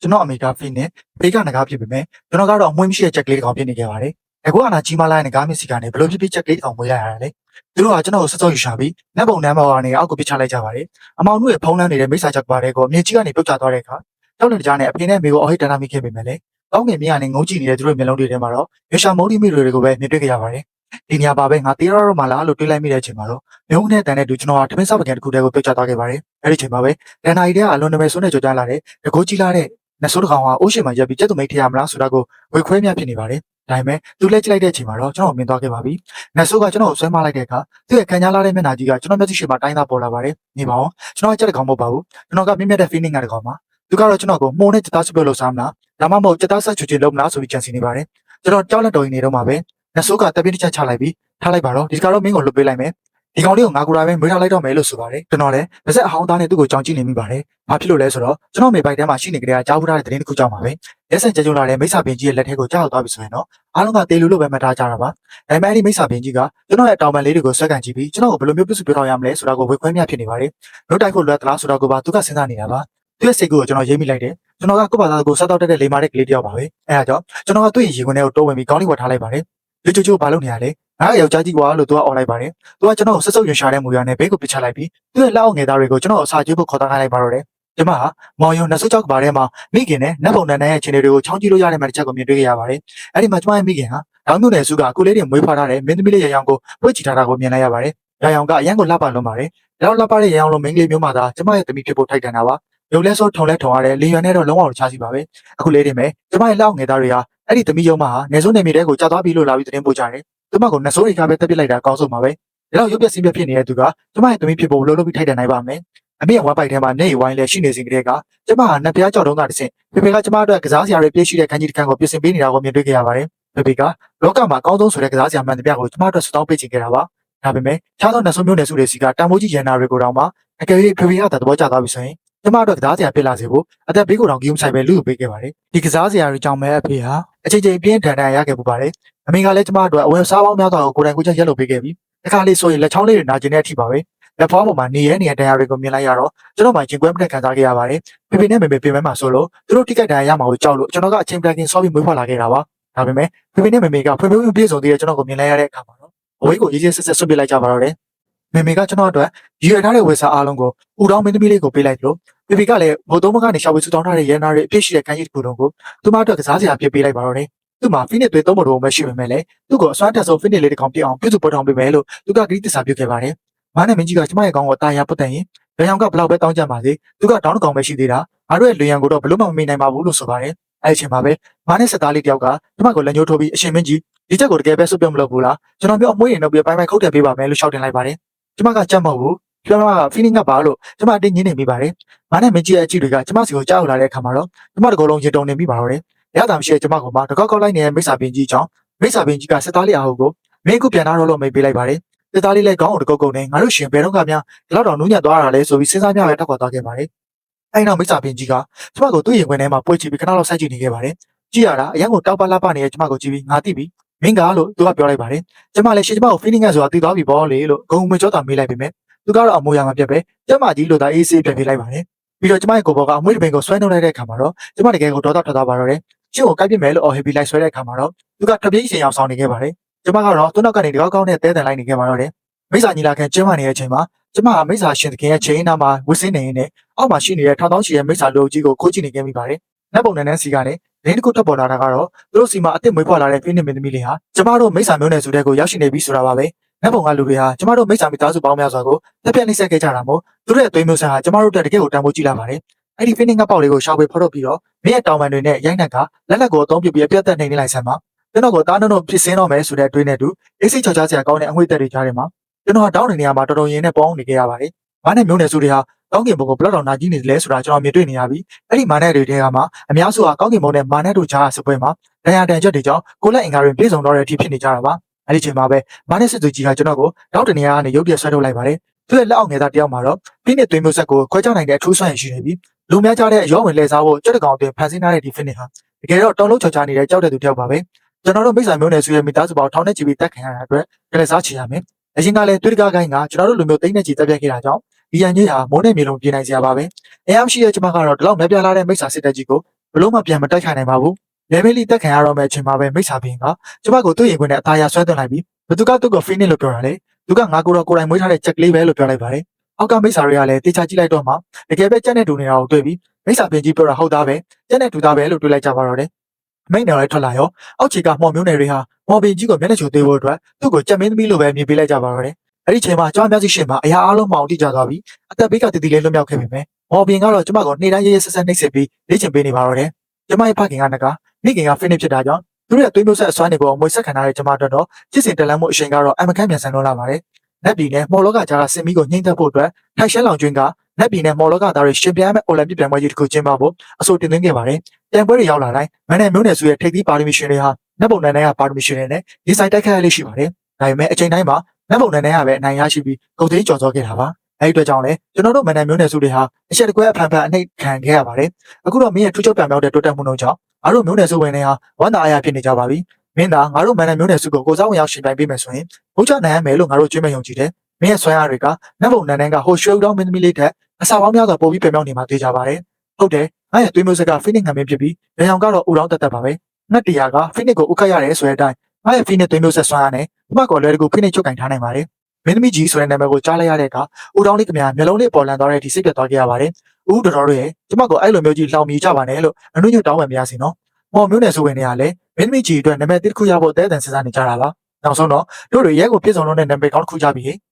ကျွန်တော်အမေကဖိနဲ့ဖေးကငကားဖြစ်ပေမဲ့ကျွန်တော်ကတော့အမွှေးမရှိတဲ့ချက်ကလေးတစ်ကောင်ဖြစ်နေခဲ့ပါတယ်။အခုကနာကြီးမလာတဲ့ငကားမျက်စိကနေဘလို့ဖြစ်ချက်ကလေးတစ်ကောင်မွေးလိုက်ရတာလေ။သူတို့ကကျွန်တော်ကိုစောစောယူရှာပြီးနတ်ပုံနန်းပေါ်ကနေအောက်ကိုပစ်ချလိုက်ကြပါတယ်။အမောင်တို့ရဲ့ဖုံးလန်းနေတဲ့မိစ္ဆာချက်ပါတယ်ကိုအမြင့်ကြီးကနေပြုတ်ကျသွားတဲ့အခါတောက်လက်ကြားနဲ့အဖေနဲ့မေကိုအဟိတ်တနာမိခဲ့ပေမဲ့လေတောင်းငယ်မြကနေငုံကြည့်နေတဲ့သူတို့မျက်လုံးတွေထဲမှာတော့ရွှေရှာမုန်းတိမိတွေကိုပဲမြင်တွေ့ကြရပါတယ်။ဒီနေရာပါပဲငါတေးရတော့မှလားလို့တွေးလိုက်မိတဲ့အချိန်မှာတော့မြုံနဲ့တန်တဲ့သူကျွန်တော်ကတမင်းစားပကံတစ်ခုတည်းကိုပြုတ်ကျသွားခဲ့ပါတယ်။အဲ့ဒီချိန်မှာပဲဒန်နာရီတဲ့အလွန်နမဲဆိုးနဲ့ကြော်ကြားလာတဲ့တကိုးကြီးလာတဲ့နတ်ဆိုးတစ်ကောင်ဟာအိုးရှိမှရက်ပြီးကျက်သူမိတ်ထရမလားဆိုတာကိုဝေခွဲမြဖြစ်နေပါတယ်။ဒါပေမဲ့သူလက်ကြည့်လိုက်တဲ့အချိန်မှာတော့ကျွန်တော်မြင်သွားခဲ့ပါပြီ။နတ်ဆိုးကကျွန်တော်ကိုဆွဲမလိုက်တဲ့အခါသူ့ရဲ့ခံကြားလာတဲ့မျက်နှာကြီးကကျွန်တော်မျက်စိရှိမှတိုင်းသားပေါ်လာပါတယ်။နေပါအောင်ကျွန်တော်ကကြက်တစ်ကောင်မဟုတ်ပါဘူး။ကျွန်တော်ကမြင့်မြတ်တဲ့ feeling ကတစ်ကောင်ပါ။သူကတော့ကျွန်တော်ကိုမှုန်နဲ့ကြက်သားစပယ်လို့စားမလား။ဒါမှမဟုတ်ကြက်သားဆက်ချွချွလုပ်မလားဆိုပြီးကြံစည်နေပါတယ်။ကျွန်တော်ကြောက်လက်တော်ရင်နေတော့မှာပဲနတ်ဆိုးကတပြင်းတစ်ချက်ချလိုက်ပြီးထားလိုက်ပါတော့ဒီကတော့မင်းကိုလွတ်ပေးလိုက်မယ်။ဒီကောင်လေးကိုငါကူတာပဲမွေးထားလိုက်တော့မယ်လို့ဆိုပါတယ်ကျွန်တော်လည်းဗစက်အဟောင်းသားနဲ့သူ့ကိုကြောင်ကြည့်နေမိပါတယ်ဘာဖြစ်လို့လဲဆိုတော့ကျွန်တော်မေဘိုက်ထဲမှာရှိနေကြတဲ့ကြားဘူးထားတဲ့သတင်းတစ်ခုကြောင့်ပါပဲရက်စံကြကြုံလာတဲ့မိစ္ဆာပင်ကြီးရဲ့လက်ထဲကိုကြောက်သွားပြီဆိုရင်တော့အားလုံးကတေလူလို့ပဲမှတ်ထားကြတာပါဒါပေမဲ့အဲ့ဒီမိစ္ဆာပင်ကြီးကကျွန်တော်ရဲ့တောင်ပန်လေးတွေကိုဆွဲကန်ကြည့်ပြီးကျွန်တော်ကိုဘယ်လိုမျိုးပြစ်စုပြောထားရမလဲဆိုတာကိုဝေခွဲမြဖြစ်နေပါတယ်လွတ်တိုက်ဖို့လွယ်သလားဆိုတာကိုပါသူကစဉ်းစားနေတာပါသူ့ရဲ့စိတ်ကိုကျွန်တော်ရေးမိလိုက်တယ်ကျွန်တော်ကကိုယ့်ဘာသာကိုစားတော့တဲ့လိမ္မာတဲ့ကလေးတယောက်ပါပဲအဲဒါကြောင့်ကျွန်တော်ကသူ့ရဲ့ရေခွန်းထဲကိုတိုးဝင်ပြီးခေါင်းလေးဝတ်ထားလိုက်ပါတယ်လူချိုချိုဘာလုပ်နေရလဲငါယောက်ျားကြီးကွာလို့သူကអော်လိုက်ပါတယ်သူကကျွန်တော်ကိုဆက်စုပ်ရွှေရှာတဲ့မူရနဲ့ဘေးကိုပစ်ချလိုက်ပြီးသူ့ရဲ့လက်အောက်ငယ်သားတွေကိုကျွန်တော်အစာကျွေးဖို့ခေါ်ထားလိုက်ပါတော့တယ်ကျမဟာမောင်ယုံနှဆုတ်ကြောက်ကဘာထဲမှာမိခင်နဲ့နတ်ပုံနန်းရဲ့ခြေတွေကိုချောင်းကြည့်လို့ရတဲ့မှတစ်ချက်ကိုမြင်တွေ့ခဲ့ရပါတယ်အဲ့ဒီမှာကျမရဲ့မိခင်ဟာတောင်မြို့နယ်စုကကိုလေးတွေမွေးဖွားထားတဲ့မင်းသမီးလေးရရောင်ကိုပွေ့ချီထားတာကိုမြင်လိုက်ရပါတယ်ရရောင်ကအရန်ကိုလှပလွန်ပါတယ်ဒါတော့လှပတဲ့ရရောင်လိုမိန်းကလေးမျိုးမှသာကျမရဲ့သမီးဖြစ်ဖို့ထိုက်တန်တာပါရုပ်လဲစောထုံလဲထုံရတဲ့လေရွယ်နဲ့တော့လုံးဝချားစီပါပဲအခုလေးတွေမဲ့ကျမရဲ့လက်အောက်ငယ်သားတွေဟာအဲ့ဒီသမီးယုံမဟာနေစုံနေမိတဲ့ကိုကြာသွားပြီလို့လာပြီးသတင်းပို့ကြတယ်သူမကိုနှဆိုးတွေကပဲတက်ပစ်လိုက်တာအကောင်းဆုံးပါပဲဒါတော့ရုပ်ပြစီးပြဖြစ်နေတဲ့သူကကျမရဲ့သမီးဖြစ်ဖို့လှုပ်ပြီးထိုက်တန်နိုင်ပါမယ်အမေဝမ်ပိုက်ထဲမှာနေဝိုင်းလဲရှိနေစဉ်ကတည်းကကျမဟာနှစ်ပြားကြောက်တုံးကတဆင့်ဖေဖေကကျမအတွက်ကစားစရာတွေပြည့်ရှိတဲ့ခန်းကြီးတစ်ခန်းကိုပြင်ဆင်ပေးနေတာကိုမြင်တွေ့ခဲ့ရပါတယ်ဖေဖေကလောကမှာအကောင်းဆုံးဆိုတဲ့ကစားစရာမှန်သမျှကိုကျမအတွက်စတောင်းပေးချင်ခဲ့တာပါဒါပေမဲ့ခြားသောနှဆိုးမျိုးနယ်စုတွေစီကတန်ဖိုးကြီးရန်နာတွေကိုတောင်မှအကယ်၍ဖေဖေကသဘောကျသွားပြီဆိုရင်ကျမအတွက်ကစားစရာဖြစ်လာစေဖို့အသက်ဘေးကိုတောင်ကြီးမဆိုင်ပဲလူ့ကိုပေးခဲ့ပါတယ်ဒီကစားစရာတွေကြောင့်ပဲအဖေဟာအချိန်ချင်းပြင်းထန်ထန်ရခဲ့ပူပါတယ်အမေကလည်းကျမအတွက်အဝယ်စားပေါင်းများစွာကိုကိုယ်တိုင်ကိုယ်ချက်ရက်လုပ်ပေးခဲ့ပြီးတစ်ခါလေးဆိုရင်လက်ချောင်းလေးတွေနာကျင်တဲ့အထိပါပဲလက်ဖောင်းပေါ်မှာနေရတဲ့တရားတွေကိုမြင်လိုက်ရတော့ကျွန်တော်မှကျင်ကွဲမတဲ့ခံစားခဲ့ရပါတယ်ဖေဖေနဲ့မေမေပြင်မဲမှာဆိုလို့သူတို့ထိခိုက်တရားရမှာကိုကြောက်လို့ကျွန်တော်ကအချိန်ပကင်ဆော့ပြီးမွေးဖွားလာခဲ့တာပါဒါပေမဲ့ဖေဖေနဲ့မေမေကဖွံ့ဖြိုးမှုပြည့်စုံသေးတဲ့ကျွန်တော်ကိုမြင်လိုက်ရတဲ့အခါမှာတော့အဝေးကိုရေးရေးဆက်ဆက်ဆွတ်ပစ်လိုက်ကြပါတော့တယ်မေမေကကျွန်တော်အတွက်ရည်ရွယ်ထားတဲ့ဝယ်စားအားလုံးကိုဦးတောင်းမင်းသမီးလေးကိုပေးလိုက်လို့ဖေဖေကလည်းဘိုးသုံးမကနေရှောက်ဝေးဆူတောင်းထားတဲ့ရန်နာတွေအပြည့်ရှိတဲ့ခန်းကြီးတစ်ခုလုံးကိုသူမအတွက်ကစားစရာပြစ်ပေးလိုက်ပါတော့တယ်သူ့မှာဖိနစ်သွေးသုံးပုံတော်မရှိပေမဲ့လည်းသူ့ကိုအစွမ်းတက်ဆုံးဖိနစ်လေးတစ်ကောင်ပြည့်အောင်ပြုစုပေါ်ထောင်ပေးမယ်လို့သူကဂရိတ္တစာပြုခဲ့ပါတယ်။မားနဲ့မင်းကြီးကကျမရဲ့ကောင်းကိုအသားရပတ်တန်ရင်ဘယ်အောင်ကဘလောက်ပဲတောင်းကြပါစေသူကတောင်းတကောင်ပဲရှိသေးတာငါတို့ရဲ့လူရန်ကိုတော့ဘလို့မှမမေ့နိုင်ပါဘူးလို့ဆိုပါတယ်။အဲ့ဒီချိန်မှာပဲမားနဲ့စစ်သားလေးတယောက်ကကျမကိုလက်ညှိုးထိုးပြီးအရှင်မင်းကြီးဒီချက်ကိုတကယ်ပဲစွတ်ပြုံးမလုပ်ဘူးလားကျွန်တော်ပြောအမွှေးရင်တော့ပြပိုင်းပိုင်းခုတ်တယ်ပေးပါမယ်လို့ရှောက်တင်လိုက်ပါတယ်။ကျမကကြက်မဟုတ်ဘူးကျွန်မက feeling ကပါလို့ကျမအတင်းညင်းနေမိပါတယ်။မားနဲ့မင်းကြီးရဲ့အကြည့်တွေကကျမစီကိုကြားရောက်လာတဲ့အခါမှာတော့ကျမတကောလုံးရင်တုံနေမိပါတော့တယ်။ရတာမရှိတဲ့ကျမကမှတကောက်ကောက်လိုက်နေတဲ့မိစ္ဆာပင်ကြီးကြောင့်မိစ္ဆာပင်ကြီးကစစ်သားလေးအားကိုမင်းကိုပြန်လာတော့လို့မိတ်ပေးလိုက်ပါတယ်စစ်သားလေးလည်းခေါင်းကိုတကုတ်ကုတ်နေငါတို့ရှင်ဘယ်တော့မှများဒီလောက်တော့နူးညံ့သွားတာလဲဆိုပြီးစဉ်းစားကြပဲထောက်ခွာသွားခဲ့ပါတယ်အဲ့နောက်မိစ္ဆာပင်ကြီးကကျမကိုသူ့ရင်ခွင်ထဲမှာပွေ့ချပြီးခဏလောက်ဆိုက်ကြည့်နေခဲ့ပါတယ်ကြည့်ရတာအရန်ကိုတောက်ပလာပနေတဲ့ကျမကိုကြည့်ပြီးငါသိပြီမင်းကလို့သူကပြောလိုက်ပါတယ်ကျမလည်းရှင်ကျမကို feeling ကဆိုတာသိသွားပြီပေါ့လေလို့ဂုံမကြောတာမေးလိုက်ပေမဲ့သူကတော့အမိုးရမှာပြက်ပဲကျမကြီးလို့သာအေးဆေးပြက်ပေးလိုက်ပါတယ်ပြီးတော့ကျမရဲ့ကိုဘောကအမွှေးတပင်ကိုဆွဲနှုတ်လိုက်တဲ့အခါမှာတော့ကျမတကယ်ကိုဒေါသထွက်သွားပါတော့တယ်ရှင်းကိုကိုက်ပြစ်မယ်လို့အော်ဟစ်ပြီးလိုက်ဆွဲတဲ့အခါမှာတော့သူကတပြေးရှင်အောင်ဆောင်နေခဲ့ပါတယ်ကျမကတော့သူ့နောက်ကနေတကောက်ကောက်နဲ့တဲတန်လိုက်နေခဲ့ပါတော့တယ်မိစ္ဆာညီလာခံကျင်းပနေတဲ့အချိန်မှာကျမကမိစ္ဆာရှင်သခင်ရဲ့ချိန်နာမှာဝစ်စင်းနေရင်းနဲ့အောက်မှာရှိနေတဲ့ထောင်ထောင်းချီရဲ့မိစ္ဆာလူကြီးကိုခိုးကြည့်နေခဲ့မိပါတယ်နတ်ပုံနန်းစီကနေရင်းတစ်ခုထပ်ပေါ်လာတာကတော့သူတို့စီမှာအစ်စ်မွေးဖွားလာတဲ့ဖိနစ်မင်းသမီးလေးဟာကျမတို့မိစ္ဆာမျိုးနယ်စုတဲ့ကိုရောက်ရှိနေပြီဆိုတာပါပဲနတ်ပုံကလူတွေဟာကျမတို့မိစ္ဆာမိသားစုပေါင်းများစွာကိုတက်ပြက်နှိမ့်ဆက်ခဲ့ကြတာမို့သူတို့ရဲ့အသွေးမျိုးဆန်ဟာကျမတို့တက်တကယ်ကိုတန်ဖိုးကြည့်လာပါတယ်အဲ့ဒီဖိနစ်ငတ်ပေါက်လေးကိုရှာဖွေဖော်ထုတ်ပြီးတော့မင်းရဲ့တောင်ပန်တွေနဲ့ရိုက်နှက်ကလက်လက်ကိုအသုံးပြုပြီးအပြတ်သက်နေနေလိုက်ဆမ်းပါကျွန်တော်ကိုတားနှုံဖြစ်စင်းတော့မယ်ဆိုတဲ့အတွေးနဲ့တူအေးစိတ်ချောချစရာကောင်းတဲ့အငွေ့သက်တွေကြားထဲမှာကျွန်တော်တောင်းတဲ့နေရာမှာတော်တော်ရင်နဲ့ပေါင်းနေခဲ့ရပါတယ်။မားနဲ့မျိုးနယ်စုတွေဟာကောင်းကင်ဘုံကိုဘလောက်တောင်နာကြီးနေတယ်လဲဆိုတာကျွန်တော်မြင်တွေ့နေရပြီးအဲ့ဒီမားနဲ့တွေထဲကမှအများစုဟာကောင်းကင်ဘုံနဲ့မားနဲ့တို့ကြားစပွဲမှာဒဏ်ရာတန်ချက်တွေကြောင့်ကိုလက်အင်္ဂါတွေပြည့်စုံတော့တဲ့အထိဖြစ်နေကြတာပါ။အဲ့ဒီချိန်မှာပဲမားနဲ့စစ်သူကြီးကကျွန်တော်ကိုတောင်းတဲ့နေရာကနေရုပ်ပြဆွဲထုတ်လိုက်ပါတယ်။သူ့ရဲ့လက်အောက်ငယ်သားတယောက်မှာတော့ပြင်းနဲ့သွေးမျိုးဆက်ကိုခွဲခြားနိုင်တဲ့အထူးစွမ်းရည်ရှိနေပြီးလူများကြားတဲ့အရောဝင်လဲစားဖို့ကြက်တကောင်တင်ဖန်ဆင်းထားတဲ့ဒီဖိနစ်ဟာတကယ်တော့တောင်လုံးချော်ချာနေတဲ့ကြောက်တဲ့သူတယောက်ပါပဲ။ကျွန်တော်တို့မိစ္ဆာမျိုးနယ်စုရဲ့မိသားစုပေါင်းထောင်နဲ့ချီပြီးတက်ခံရတဲ့အတွက်ကလေးစားချင်ရမယ်။အရင်ကလည်းတွေ့တကားကိုင်းကကျွန်တော်တို့လူမျိုးသိန်းနဲ့ချီတက်ပြက်ခဲ့တာကြောင့်ဒီရန်ကြီးဟာမိုးနဲ့မြေလုံးပြင်းနိုင်စရာပါပဲ။အရာမရှိတဲ့ကျမကတော့ဒီလောက်မပြလာတဲ့မိစ္ဆာစစ်တပ်ကြီးကို ဘလို့မှပြန်မတိုက်ခိုင်နိုင်ပါဘူးလေဘေးလီတက်ခံရတော့မယ့်အချိန်မှာပဲမိစ္ဆာဘင်းကကျမကိုသူ့ရင်ခွင်နဲ့အသားရဆွဲသွင်းလိုက်ပြီးဘသူကသူ့ကိုဖိနစ်လို့ပြောတာလေသူကငါကိုတော့ကိုယ်တိုင်မွေးထားတဲ့ချက်ကလေးပဲလို့ပြောလိုက်ပါတယ်အောက်ကမိစ္ဆာတွေကလည်းတေချာကြည့်လိုက်တော့မှတကယ်ပဲကြက်နဲ့တူနေတာကိုတွေ့ပြီးမိစ္ဆာဘင်းကြီးပြောတာဟုတ်သားပဲကြက်နဲ့တူသားပဲလို့တွေးလိုက်ကြပါတော့တယ်အမိတ်နယ်လည်းထွက်လာရောအောက်ခြေကမော်မျိုးနယ်တွေဟာမော်ဘင်းကြီးကိုမျက်နှာချိုသေးဖို့အတွက်သူ့ကိုကြက်မင်းသမီးလိုပဲမြင်ပေးလိုက်ကြပါတော့တယ်အဲ့ဒီချိန်မှာကျမမျက်စိရှေ့မှာအရာအလုံးမှောင်တိကျသွားပြီးအသက်ဘေးကတည်တည်လေးလွတ်မြောက်ခဲ့ပြီမယ်မော်ဘင်းကတော့ကျမကိုနေ့တိုင်းရဲရဲဆက်ဆက်နှိပ်စက်ပြီးလေ့ကျင့်ပေးနေပါတော့တယ်ကျမရဲ့ဖခင်ကနကမိခင်ကဖိနစ်ဖြစ်တာကြောင့်သူတို့ရဲ့သွေးမျိုးဆက်အစွမ်းတွေကိုအမွေဆက်ခံထားတဲ့ကျမတို့တော့ချစ်စင်တလန်းမှုအရှင်ကတော့အမခန့်ပြန်ဆန်လို့လာပါတယ်။နက်ပြည်နဲ့မော်လောကကြားကစင်မီကိုညှိနှိုင်းဖို့အတွက်ထိုင်ရှဲလောင်ကျွင်းကနက်ပြည်နဲ့မော်လောကသားတွေရှင်ပြိုင်မဲ့အိုလံပစ်ပြိုင်ပွဲကြီးတစ်ခုကျင်းပဖို့အဆိုတင်သွင်းခဲ့ပါတယ်။ပြိုင်ပွဲတွေရောက်လာတိုင်းမန်နယ်မျိုးနယ်စုရဲ့ထိပ်သီးပါရမီရှင်တွေဟာနက်ပုံနန်းကပါရမီရှင်တွေနဲ့ဒီဆိုင်တိုက်ခတ်ရလေးရှိပါတယ်။ဒါပေမဲ့အချိန်တိုင်းမှာနက်ပုံနန်းကပဲအနိုင်ရရှိပြီးဂုတ်သိမ်းကျော်စောခဲ့တာပါ။အဲဒီအတွက်ကြောင့်လည်းကျွန်တော်တို့မန်နယ်မျိုးနယ်စုတွေဟာအချက်တကွဲအဖန်ဖန်အနှိမ့်ခံခဲ့ရပါတယ်။အခုတော့မင်းရဲ့ထူးခြားပြောင်မြောက်တဲ့တိုးတက်မှုတို့ကြောင့်အားတို့မျိုးနယ်စုဝင်တွေဟာဝမ်းသာအားရဖြစ်နေကြပါပြီ။မင်းသာငါတို့မန်နယ်မျိုးနယ်စုကိုစားဝင်ရောက်ရှင်ပြိုင်ပေးမယ်ဆိုရင်ဘုရားနိုင်ရမယ်လို့ငါတို့ကြွေးမယုံကြည်တယ်။မင်းရဲ့ဆွမ်းအားတွေကနတ်ဘုံနန်းနန်းကဟိုရွှေဦးတောင်းမင်းသမီးလေးတဲ့အစာပေါင်းများစွာပို့ပြီးပြမြောက်နေမှာသိကြပါတယ်။ဟုတ်တယ်။ငါရဲ့သွေးမျိုးဆက်ကဖိနစ်ငံမင်းဖြစ်ပြီးရန်အောင်ကတော့ဦးတောင်းတက်တက်ပါပဲ။ငှက်တရားကဖိနစ်ကိုဥခတ်ရတယ်ဆိုတဲ့အတိုင်းငါရဲ့ဖိနစ်သွေးမျိုးဆက်ဆွမ်းအားနဲ့ဒီမှာကော်လွဲတကူဖိနစ်ချုပ်ကင်ထားနိုင်ပါတယ်။မင်းသမီးကြီးဆိုတဲ့နာမည်ကိုကြားလိုက်ရတဲ့အခါဦးတောင်းလေးကများမျိုးလုံးလေးပေါ်လန်သွားတဲ့ဒီစိတ်ပြတ်သွားခဲ့ရပါတယ်။ဦးတော်တော်ရဲ့ကျမကိုအဲ့လိုမျိုးကြီးလှောင်မြည်ကြပါနဲ့လို့အနှုတ်ညွတ်တောင်းပန်မရစီနော်။မော်မျိုးနယ်စုဝင်တွေကလည်းမင်းသမီးကြီးအတွက်နာမည်တစ်ခုရဖို့တဲတန်စဉ်းစားနေကြတာပါ။နောက်ဆုံးတော့တို့တွေရဲကိုပြည့်စုံလို့တဲ့နာမည်ကောင်းတစ်ခုကြပြီ။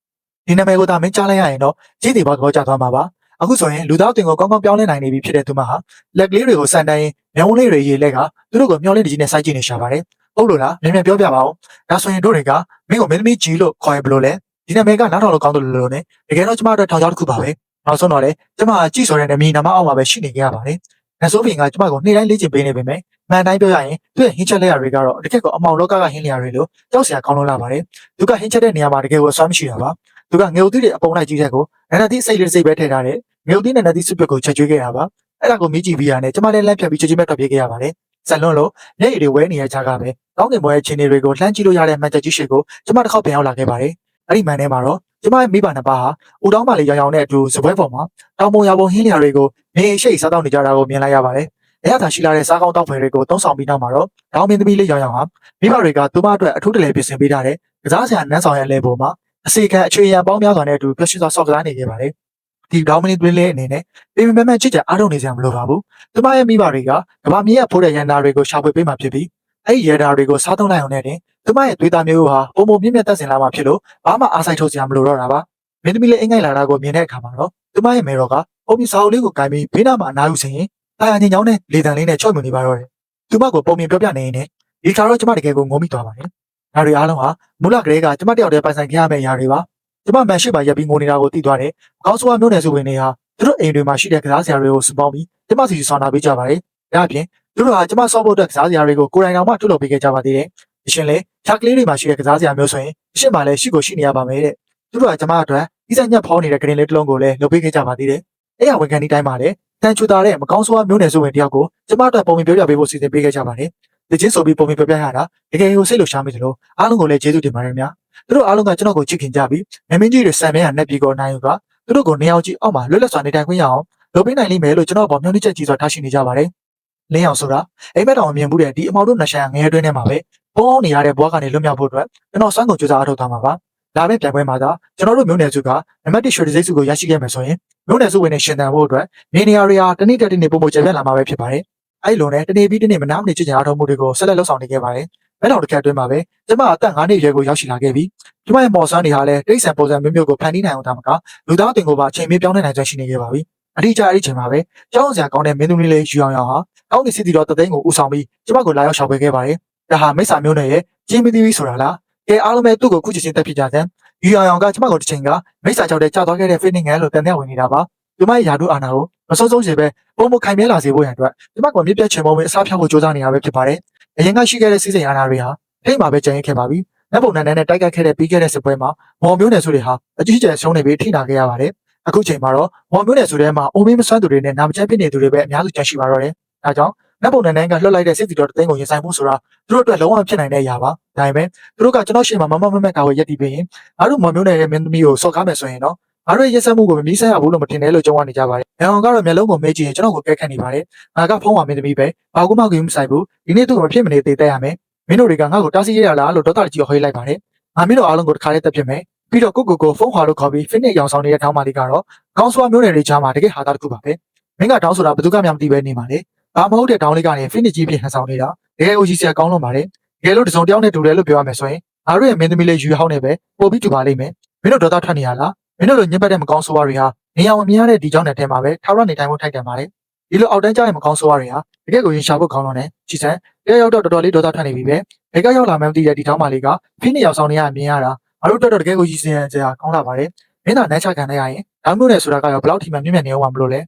ဒီနာမည်ကိုသာမင်းကြားလိုက်ရရင်တော့ကြီးတွေဘောသဘောကျသွားမှာပါအခုဆိုရင်လူသားတင်ကိုကောင်းကောင်းပြောင်းလဲနိုင်နေပြီဖြစ်တဲ့သူမဟာလက်ကလေးတွေကိုစန်တိုင်းမျက်ဝန်းလေးတွေရေးလက်ကသူတို့ကိုမျောလင်းတကြီးနဲ့စိုက်ကြည့်နေရှာပါတယ်ဟုတ်လို့လားမြန်မြန်ပြောပြပါဦးဒါဆိုရင်တို့တွေကမင်းကိုမင်းသမီးကြီးလို့ခေါ်ရဘလို့လဲဒီနာမည်ကနောက်ထောင်လို့ကောင်းတယ်လို့နဲ့တကယ်တော့ကျမတို့ထောင်ချောင်းတစ်ခုပါပဲနောက်ဆုံးတော့လေကျမကကြည့်ဆိုတဲ့နာမည်နာမအောက်မှာပဲရှိနေကြရပါတယ်နဆိုးပင်ကကျမကိုနေ့တိုင်းလေ့ကျင့်ပေးနေပေမဲ့မှန်တိုင်းပြောရရင်သူ့ရဲ့ဟင်းချက်လက်ရတွေကတော့တကယ်ကိုအမောင်လောကကဟင်းလျာတွေလို့ကြောက်စရာကောင်းလို့လာပါတယ်သူကဟင်းချက်တဲ့နေရာမှာတကယ်ကိုအစွမ်းမရှိတာပါသူကငယ်ဦးသီးတွေအပုံလိုက်ကြီးတဲ့ကိုနန္ဒတိစိတ်လေးစိတ်ပဲထည့်ထားတဲ့ငယ်ဦးသီးနဲ့နန္ဒတိစုပ်ပကိုချက်ကျွေးခဲ့တာပါအဲ့ဒါကိုမြည်ကြည့်ပြီးရတယ်ကျမလည်းလက်ဖြတ်ပြီးချက်ချင်းပဲထွက်ပြေးခဲ့ရပါတယ်ဇက်လွန်းလို့မျက်ရည်တွေဝဲနေရကြကပဲကောင်းကင်ဘဝရဲ့ခြေနေတွေကိုလှမ်းကြည့်လို့ရတဲ့မှန်ချက်ကြီးရှိကိုကျမတစ်ခေါက်ပြန်ရောက်လာခဲ့ပါတယ်အဲ့ဒီမှန်ထဲမှာတော့ကျမရဲ့မိဘနှစ်ပါးဟာဦးတောင်းမလေးရောင်ရောင်နဲ့အတူစပွဲပေါ်မှာတောင်ပုံရပုံဟင်းလျာတွေကိုနေရှိတ်စားတော့နေကြတာကိုမြင်လိုက်ရပါတယ်။ရတာရှိလာတဲ့စားကောင်းတောက်ဖွယ်တွေကိုတုံးဆောင်ပြီးနောက်မှာတော့ဒေါင်းမင်းသမီးလေးရောင်ရောင်ဟာမိဘတွေကသူမအတွက်အထူးတလဲပြင်ဆင်ပေးထားတဲ့ကစားစရာနန်းဆောင်ရဲ့လေပေါ်မှာအစီခံအခြေရန်ပေါင်းများစွာနဲ့အတူပျော်ရွှင်စွာဆော့ကစားနေခဲ့ပါတယ်။ဒီဒေါင်းမင်းသမီးလေးအနေနဲ့ပြင်ပန်းချစ်ကြအားထုတ်နေစရာမလိုပါဘူး။သူမရဲ့မိဘတွေကကဘာမြေရဖိုးတဲ့ရန်သားတွေကိုရှာဖွေပေးမှဖြစ်ပြီးအဲ့ဒီရန်သားတွေကိုစားသုံးလိုက်အောင်နဲ့တင်သူမရဲ့သွေးသားမျိုးဟာပုံပုံမြင့်မြတ်တက်စင်လာမှဖြစ်လို့ဘာမှအားဆိုင်ထုတ်စရာမလိုတော့တာပါ။မင်းသမီးလေးအင်္ဂိုင်လာတာကိုမြင်တဲ့အခါမှာတော့သူမရဲ့မေတော်ကပုံမြင့်စာအုပ်လေးကိုကင်ပြီးဘေးနားမှာအနားယူစင်ရင်တာယာညင်ချောင်းနဲ့လေတံလေးနဲ့ချော့မြနေပါတော့တယ်။သူမကိုပုံမြင်ပြောပြနေရင်ဒီခါတော့ကျမတကယ်ကိုငုံမိသွားပါတယ်။ဒါတွေအားလုံးဟာမူလကလေးကကျမတယောက်တည်းပိုင်ဆိုင်ခဲ့ရမယ့်အရာတွေပါ။ကျမမန်ရှိပါရက်ပြီးငိုနေတာကိုသိသွားတယ်။ကောင်းဆိုးမျိုးနယ်စုဝင်တွေဟာသူတို့အိမ်တွေမှာရှိတဲ့ကစားစရာတွေကိုစုပေါင်းပြီးကျမစီဆောင်တာပေးကြပါတယ်။ဒါအပြင်သူတို့ဟာကျမဆော့ဖို့အတွက်ကစားစရာတွေကိုကိုယ်တိုင်တော်မှထုတ်လုပ်ပေးခဲ့ကြပါသေးတယ်။အရှင်လေဖြာကလေးတွေမှာရှိတဲ့ကစားစရာမျိုးဆိုရင်အရှင်မှလည်းရှိကိုရှိနေရပါမယ်တဲ့။သူတို့ကကျမအတွက်ဤစက်ညက်ဖောင်းနေတဲ့ကရင်လေးတစ်လုံးကိုလည်းလုပ်ပေးခဲ့ကြပါသေးတယ်။အဲ့ရဝန်ခံဒီတိုင်းမှာလည်းတန်ချူတာတဲ့မကောင်းဆိုးမျိုးနယ်စုဝင်တယောက်ကိုကျမတို့ပုံမြင်ပြောပြပေးဖို့စီစဉ်ပေးခဲ့ကြပါတယ်။ဒီချင်းဆိုပြီးပုံမြင်ပြောပြရတာတကယ်ကိုစိတ်လှရှားမိသလိုအားလုံးကိုလည်းကျေးဇူးတင်ပါတယ်များ။သူတို့အားလုံးကကျွန်တော်ကိုချစ်ခင်ကြပြီးမင်းကြီးတွေစံမင်းရနဲ့ပြည်ကိုနိုင်ယူကသူတို့ကိုနေအောင်ကြည့်အောက်မှာလွတ်လပ်စွာနေထိုင်ခွင့်ရအောင်လုပ်ပေးနိုင်လိမ့်မယ်လို့ကျွန်တော်ပေါ်မျှော်လင့်ချက်ကြီးစွာထားရှိနေကြပါတယ်။လင်းအောင်ဆိုတာအိမ်မက်တော်မြင်မှုတဲ့ဒီအမောင်တို့နှရှာငယ်အတွင်းထဲမှာပဲပုံအောင်နေရတဲ့ဘွားကနေလွတ်မြောက်ဖို့အတွက်ကျွန်တော်စွမ်းကုန်ကြိုးစားအားထုတ်သွားမှာပါ။ဒါပဲပြိုင်ပွဲမှာသာကျွန်တော်တို့မျိုးနယ်စုကနံပါတ်1ရွှေတစိမ့်စုကိုရရှိခဲ့မယ်ဆိုရင်မျိုးနယ်စုဝင်နဲ့ရှင်သန်ဖို့အတွက်မြေနေရာတွေဟာတနည်းတက်နေပုံပုံကျပြတ်လာမှာပဲဖြစ်ပါတယ်။အဲ့လိုနဲ့တနေ့ပြီးတနေ့မနာမနေချစ်ကြအားထုတ်မှုတွေကိုဆက်လက်လုပ်ဆောင်နေခဲ့ပါတယ်။ဘဲတော်တစ်ခါအတွင်းမှာပဲကျမအသက်9နှစ်ရွယ်ကိုရောက်ရှိလာခဲ့ပြီးကျမရဲ့မော်ဆန်းတွေဟာလည်းတိတ်ဆန်ပုံစံမျိုးမျိုးကိုဖန်တီးနိုင်အောင်ဒါမှကလူသားတင်ကိုပါအချိန်မီပြောင်းလဲနိုင်စွမ်းရှိနေခဲ့ပါပြီ။အထူးအဲ့ဒီချိန်မှာပဲကြောင်းစရာကောင်းတဲ့မင်းသမီးလေးယူအောင်အောင်ဟာကောင်းကင်စစ်တီတော်တသိန်းကိုဦးဆောင်ပြီးကျမကိုလာရောက်ရှောက်ပေးခဲ့ပါတယ်။ဒါဟာမိစ္ဆာမျိုးနယ်ရဲ့ကျင်းမသီးဆိုတာလား။ကဲအားလုံးပဲသူ့ကိုခုချစ်ချင်းတက်ဖြစ်ကြတဲ့ယူအောင်ကကျမကိုတစ်ချိန်ကမိစ္ဆာကြောက်တဲ့ကြာသွားခဲ့တဲ့ဖိနစ်ငယ်လို့တန်တဲ့ဝင်နေတာပါ။ကျမရဲ့ယာတုအာနာကိုမစိုးစိုးစီပဲပုံမခိုင်မြဲလာစေဖို့ရန်အတွက်ကျမကမြစ်ပြတ်ချင်မုံဝင်အစားဖြောက်ဖို့ကြိုးစားနေတာပဲဖြစ်ပါတယ်။အရင်ကရှိခဲ့တဲ့စီးစိမ်အာနာတွေဟာထိတ်မှာပဲကြံရခဲ့ပါပြီ။နတ်ပုံနန်းနဲ့တိုက်ခိုက်ခဲ့တဲ့ပြီးခဲ့တဲ့စစ်ပွဲမှာမော်မျိုးနယ်ဆိုတွေဟာအကြီးကျယ်ဆုံးနေပြီးထိနာခဲ့ရပါတယ်။အခုချိန်မှာတော့မော်မျိုးနယ်ဆိုတဲ့မှာအိုမင်းမဆွမ်းသူတွေနဲ့နာမကျန်းဖြစ်နေသူတွေပဲအများစုကျန်ရှိပါတော့တယ်။ဒါကြောင့်နတ်ပုံနန်းကလွှတ်လိုက်တဲ့စစ်တီတော်တသိန်းကိုရင်ဆိုင်မှုဆိုတာသူတို့အတွက်လုံးဝဖြစ်နိုင်တဲ့အရာပါ။ဒါပေမဲ့သူတို့ကကျွန်တော်ရှေ့မှာမမမမကာဝယ်ရက်တီးပြီးရင်ငါတို့မော်မျိုးနယ်ရဲ့မင်းသမီးကိုစော်ကားမယ်ဆိုရင်တော့ အားရရက်ဆက်မှုကိုမမီးဆက်ရဘူးလို့မထင်နဲ့လို့ကြုံရနေကြပါတယ်။ရန်ကုန်ကတော့မျက်လုံးကိုမဲကြည့်ရင်ကျွန်တော်ကိုကဲခတ်နေပါတယ်။ငါကဖုံးဝါမင်းသမီးပဲ။ဘာကူမှကူမဆိုင်ဘူး။ဒီနေ့သူ့ကိုမဖြစ်မနေသေးတဲ့ရမယ်။မင်းတို့တွေကငါ့ကိုတားဆီးရလားလို့ဒေါသကြီးကိုဟေးလိုက်ပါတယ်။ငါမင်းတို့အားလုံးကိုတစ်ခါတည်းတက်ပြစ်မယ်။ပြီးတော့ကိုဖုံးခွာလို့ခေါ်ပြီး fitness ရောင်ဆောင်နေတဲ့ထောင်းမာလေးကတော့ကောင်းစွာမျိုးနယ်တွေချားမှာတကယ်ဟာတာတစ်ခုပါပဲ။မင်းကတောင်းဆိုတာဘယ်သူကမှမသိပဲနေပါလေ။ဘာမဟုတ်တဲ့တောင်းလေးကနေ fitness ကြီးဖြစ်ဟန်ဆောင်နေတာတကယ်ကိုကြီးစရာကောင်းလို့ပါတယ်။တကယ်လို့တစုံတယောက်နဲ့တူတယ်လို့ပြောရမယ်ဆိုရင်အားရရဲ့မင်းသမီးလေးယူဟောင်းနေပဲပို့ပြီးတူပါလိမ့်မယ်။မင်းတို့ဒေါသထွက်နေရလား။မင်းတို့လိုညှက်ပတ်တဲ့မကောင်းဆိုးဝါးတွေဟာနေရာမမြင်ရတဲ့ဒီကြောင့်နဲ့ထဲမှာပဲထာဝရနေတိုင်းမှုထိုက်တယ်ပါတယ်ဒီလိုအောက်တန်းကျရင်မကောင်းဆိုးဝါးတွေဟာတကယ်ကိုရင်ရှာဖို့ကောင်းတော့တယ်ချီစံတကယ်ရောက်တော့တော်တော်လေးဒေါသထွက်နေပြီပဲဘယ်ကရောက်လာမှမသိတဲ့ဒီထောင်းမလေးကဖိနေရောက်ဆောင်နေရမြင်ရတာအားတို့တော်တကယ်ကိုရည်စင်ကြကောင်းလာပါတယ်မင်းသာနန်းချခံနေရရင်ဒါမျိုးနဲ့ဆိုတာကရောဘလောက်ထိမှမြင့်မြတ်နေအောင်မလို့လဲ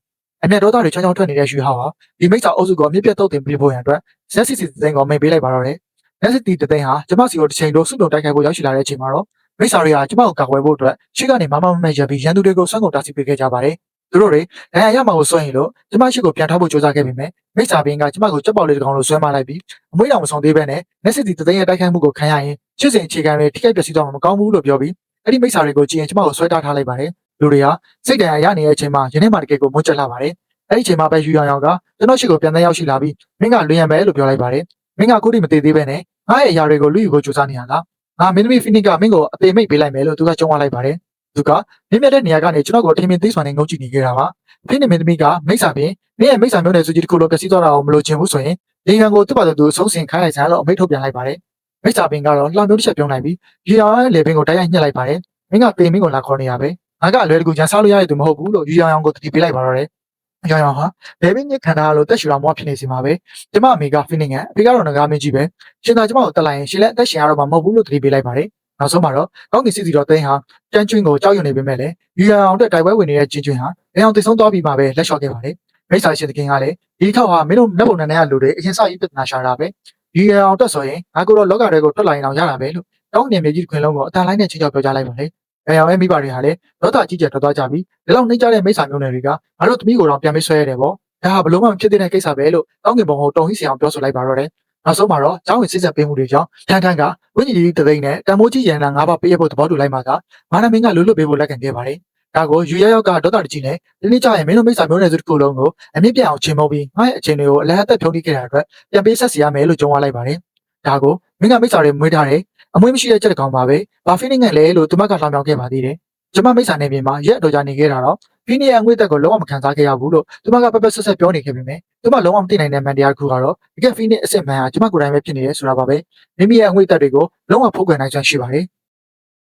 အမျက်ဒေါသတွေချောင်းချောင်းထွက်နေတဲ့ရွှေဟောက်ဟာဒီမိစ္ဆာအုပ်စုကိုအမြင့်ပြတ်တုတ်တင်ပြဖို့ရန်အတွက်ဇက်စစ်သိန်းကိုမိတ်ပေးလိုက်ပါတော့တယ်ဇက်စစ်သိန်းဟာကျမစီကိုတစ်ချိန်လုံးစုပြုံတိုက်ခိုက်ဖို့ရောက်ရှိလာတဲ့အချိန်မှာတော့မိစ္ဆာတွေကကျမကိုကာကွယ်ဖို့အတွက်ရှေ့ကနေမမရက်ပြီးရန်သူတွေကိုဆွမ်းကုန်တားဆီးပေးခဲ့ကြပါတယ်သူတို့တွေဒဏ်ရာရမှာကိုစွန့်ရင်လို့ကျမရှိကိုပြန်ထားဖို့ကြိုးစားခဲ့ပေမဲ့မိစ္ဆာဘင်းကကျမကိုကြက်ပေါက်လေးတစ်ကောင်လိုဆွဲမလိုက်ပြီးအမွှေးတော်မဆောင်သေးဘဲနဲ့မျက်စိတသိန်းရဲ့တိုက်ခိုက်မှုကိုခံရရင်ရှစ်စင်အခြေခံတွေထိခိုက်ပျက်စီးသွားမှာမကောင်းဘူးလို့ပြောပြီးအဲ့ဒီမိစ္ဆာတွေကိုကြည့်ရင်ကျမကိုဆွဲထားလိုက်ပါတယ်လူတွေကစိတ်ဒဏ်ရာရနေတဲ့အချိန်မှာယနေ့မှတကယ်ကိုမွန်းကျက်လာပါတယ်အဲ့ဒီအချိန်မှာပဲယူရောင်ကကျွန်တော်ရှိကိုပြန်တဲ့ရောက်ရှိလာပြီးမင်းကလွင်ရမယ်လို့ပြောလိုက်ပါတယ်မင်းကကိုတိမသေးသေးပဲနဲ့ငါ့ရဲ့အရာတွေကိုလူယူကိုကြိုးစားနေရလားငါမင်းသမီးဖိနစ်ကမင်းကိုအသေးမိတ်ပေးလိုက်မယ်လို့သူကကြုံဝလိုက်ပါတယ်သူကမြင့်မြတ်တဲ့နေရာကနေကျွန်တော်ကိုအထင်မြင်သိစွာနဲ့ငုံကြည့်နေခဲ့တာပါဖိနစ်မင်းသမီးကမိစ္ဆာပင်မင်းရဲ့မိစ္ဆာမျိုးနယ်စုကြီးတစ်ခုလိုပျက်စီးသွားတာကိုမလိုချင်ဘူးဆိုရင်ဒီရန်ကိုသူ့ဘာသူအဆုံးစင်ခိုင်းလိုက်စမ်းလို့အမိတ်ထုတ်ပြန်လိုက်ပါတယ်မိစ္ဆာပင်ကတော့လှောင်မျိုးတစ်ချက်ပြုံးလိုက်ပြီးရေရောင်ရဲ့လေပင်ကိုတိုက်ရိုက်ညှက်လိုက်ပါတယ်မင်းကပေမင်းကိုလာခေါ်နေရပဲငါကအလွယ်တကူကြမ်းစားလို့ရတဲ့သူမဟုတ်ဘူးလို့ယူရောင်ကိုတတိပေးလိုက်ပါတော့တယ်ရောင်ရောင်ဟာလေပင်ညက်ခံထားလို့တက်ရှူတော်မွားဖြစ်နေစီမှာပဲကျမအမေကဖိနစ်ကအဖေကတော့ငကားမင်းကြီးပဲရှင်သာကျမကိုတက်လိုက်ရင်ရှင်လည်းအသက်ရှင်ရတော့မှာမဟုတ်ဘူးလို့တတိပေးလိုက်ပါတယ်နောက်ဆုံးမှာတော့ကောင်းကင်စစ်စီတော်သိန်းဟာကျန်းကျွင်းကိုကြောက်ရွံ့နေပေမဲ့လည်းယူရအောင်အတွက်တိုက်ပွဲဝင်နေတဲ့ကျင်းကျွင်းဟာအအောင်တိတ်ဆုံးသွားပြီးမှပဲလက်လျှော့ခဲ့ပါတယ်မိစ္ဆာရှင်သခင်ကလည်းဒီထောက်ဟာမင်းတို့လက်ပုံနဲ့ရလူတွေအရင်စရေးပြဿနာရှာတာပဲယူရအောင်အတွက်ဆိုရင်ငါကတော့လောကတွေကိုထွက်လာရင်အောင်ရတာပဲလို့တောင်းနေမြေကြီးခွင်လုံးကိုအတန်လိုက်နဲ့ချင်းချောက်ပြောကြလိုက်ပါတယ်အအောင်ရဲ့မိဘတွေဟာလည်းဒေါသကြီးကျယ်ထွက်သွားကြပြီးဒီလောက်နှိမ့်ကြတဲ့မိစ္ဆာမျိုးနယ်တွေကငါတို့သမီးကိုတော့ပြန်မေးဆွဲရတယ်ပေါ့ဒါဟာဘလို့မှမဖြစ်တဲ့ကိစ္စပဲလို့တောင်းကင်ဘုံကိုတုံဟိစီအောင်ပြောဆိုလိုက်ပါတော့တယ်နောက်ဆုံးမှာတော့ကျောင်းဝင်စစ်ဆက်ပေးမှုတွေကြောင့်ထန်းကဝိညာဉ်ကြီးတသိန်းနဲ့တန်မိုးကြီးရန်နာ၅ပါးပေးရဖို့သဘောတူလိုက်မှကမာနမင်းကလွတ်လွတ်ပေးဖို့လက်ခံခဲ့ပါတယ်။ဒါကိုယူရရောက်ကဒေါသတကြီးနဲ့ဒီနေ့ကျရင်မင်းတို့မိစ္ဆာမျိုးနယ်စုတစ်ခုလုံးကိုအမြင့်ပြအောင်ချင်းမုံပြီးငါ့ရဲ့အခြေအနေကိုအလဟတ်သက်ဖြုံးထိခဲ့တဲ့အတွက်ပြန်ပေးဆက်စီရမယ်လို့ကြုံဝလိုက်ပါတယ်။ဒါကိုမင်းကမိစ္ဆာတွေမွေးထားတယ်အမွေးမရှိတဲ့ချက်တကောင်ပါပဲ။ဘာဖိနစ်ငတ်လဲလို့သူမကလှောင်ပြောင်းခဲ့ပါသေးတယ်။ကျမမိစ္ဆာနေပြင်မှာရက်တော်ကြာနေခဲ့တာတော့ဖိနစ်ရဲ့အငွေ့သက်ကိုလုံးဝမခံစားခဲ့ရဘူးလို့သူမကပပဆက်ဆက်ပြောနေခဲ့ပေမဲ့သူမလုံးဝမသိနိုင်တဲ့မန်တရားတစ်ခုကတော့တကယ်ဖိနစ်အစ်စ်မှန်ဟာကျမကိုယ်တိုင်ပဲဖြစ်နေတယ်ဆိုတာပါပဲမိမိရဲ့အငွေ့သက်တွေကိုလုံးဝဖုတ်ကွယ်နိုင်စွမ်းရှိပါတယ်